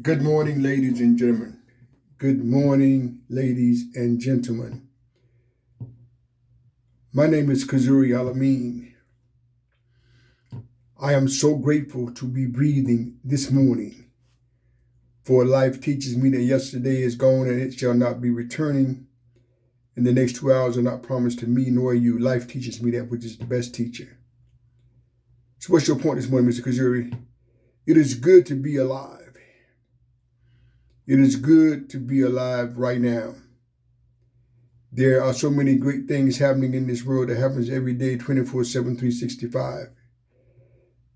Good morning, ladies and gentlemen. Good morning, ladies and gentlemen. My name is Kazuri Alameen. I am so grateful to be breathing this morning, for life teaches me that yesterday is gone and it shall not be returning, and the next 2 hours are not promised to me nor you. Life teaches me that which is the best teacher. So what's your point this morning, Mr. Kazuri? It is good to be alive. It is good to be alive right now. There are so many great things happening in this world that happens every day, 24/7, 365.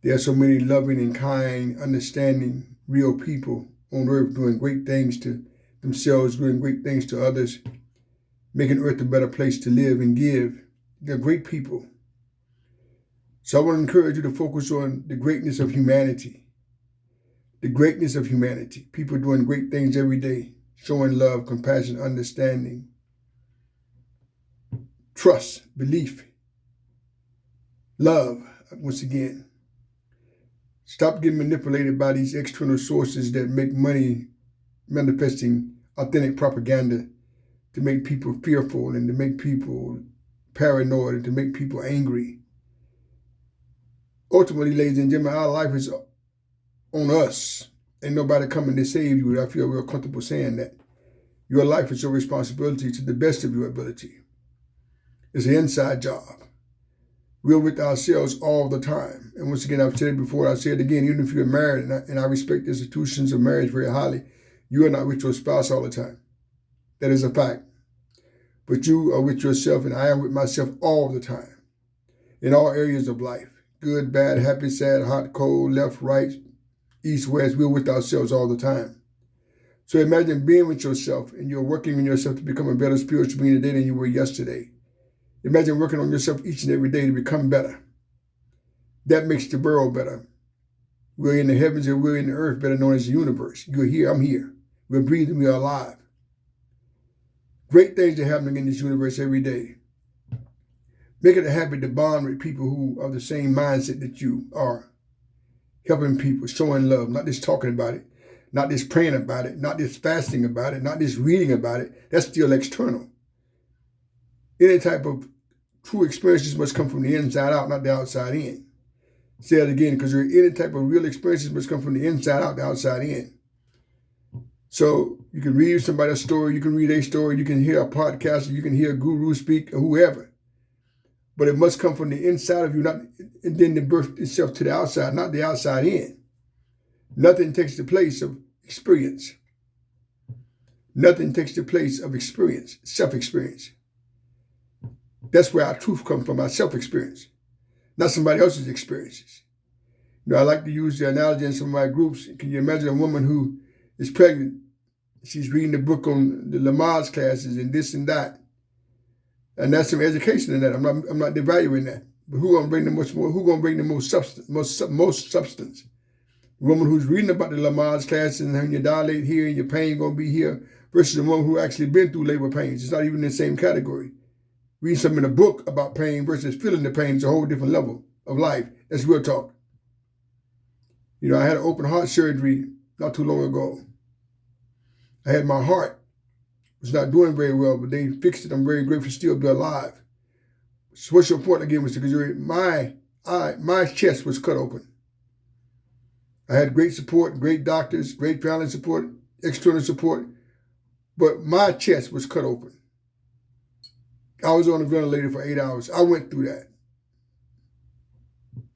There are so many loving and kind, understanding, real people on earth doing great things to themselves, doing great things to others, making earth a better place to live and give. They're great people. So I want to encourage you to focus on the greatness of humanity. The greatness of humanity. People doing great things every day, showing love, compassion, understanding, trust, belief, love. Once again, stop getting manipulated by these external sources that make money manifesting authentic propaganda to make people fearful and to make people paranoid and to make people angry. Ultimately, ladies and gentlemen, our life is on us. Ain't nobody coming to save you. I feel real comfortable saying that. Your life is your responsibility to the best of your ability. It's an inside job. We're with ourselves all the time. And once again, I've said it before, I'll say it again, even if you're married, and I respect the institutions of marriage very highly, you are not with your spouse all the time. That is a fact. But you are with yourself, and I am with myself all the time. In all areas of life. Good, bad, happy, sad, hot, cold, left, right, east, west. We're with ourselves all the time. So imagine being with yourself, and you're working on yourself to become a better spiritual being today than you were yesterday. Imagine working on yourself each and every day to become better. That makes the world better. We're in the heavens and we're in the earth, better known as the universe. You're here, I'm here. We're breathing, we are alive. Great things are happening in this universe every day. Make it a habit to bond with people who are the same mindset that you are. Helping people, showing love, not just talking about it, not just praying about it, not just fasting about it, not just reading about it. That's still external. Any type of true experiences must come from the inside out, not the outside in. Say that again, because any type of real experiences must come from the inside out, the outside in. So you can read somebody's story, you can read a story, you can hear a podcast, you can hear a guru speak, or whoever. But it must come from the inside of you, not and then the birth itself to the outside, not the outside in. Nothing takes the place of experience. Nothing takes the place of experience, self-experience. That's where our truth comes from, our self-experience, not somebody else's experiences. You know, I like to use the analogy in some of my groups. Can you imagine a woman who is pregnant? She's reading the book on the Lamaze classes and this and that. And that's some education in that. I'm not devaluing that. But who's going to bring the most more? Who's going to bring the most substance? Most substance. The woman who's reading about the Lamaze classes and how you dilate here and your pain going to be here versus the woman who actually been through labor pains. It's not even in the same category. Reading something in a book about pain versus feeling the pain is a whole different level of life. That's real talk. You know, I had an open heart surgery not too long ago. I had my heart was not doing very well, but they fixed it. I'm very grateful to still be alive. So what's your point again, Mr. Kazuri? My chest was cut open. I had great support, great doctors, great family support, external support, but my chest was cut open. I was on the ventilator for 8 hours. I went through that.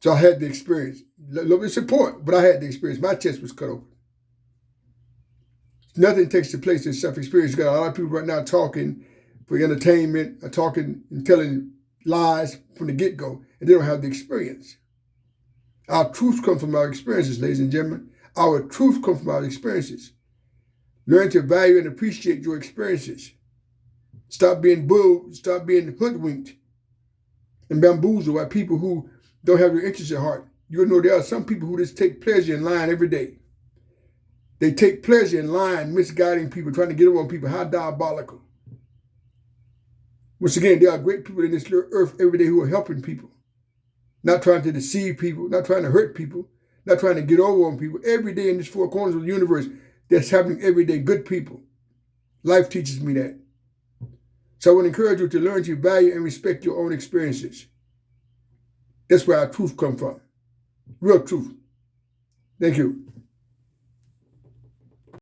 So I had the experience. A little bit of support, but I had the experience. My chest was cut open. Nothing takes the place of self-experience. You got a lot of people right now talking for entertainment, talking and telling lies from the get-go, and they don't have the experience. Our truth comes from our experiences, ladies and gentlemen. Our truth comes from our experiences. Learn to value and appreciate your experiences. Stop being bulled, stop being hoodwinked and bamboozled by people who don't have your interests at heart. You'll know there are some people who just take pleasure in lying every day. They take pleasure in lying, misguiding people, trying to get over on people. How diabolical. Once again, there are great people in this earth every day who are helping people. Not trying to deceive people, not trying to hurt people, not trying to get over on people. Every day in these four corners of the universe, that's happening every day. Good people. Life teaches me that. So I would encourage you to learn to value and respect your own experiences. That's where our truth comes from. Real truth. Thank you.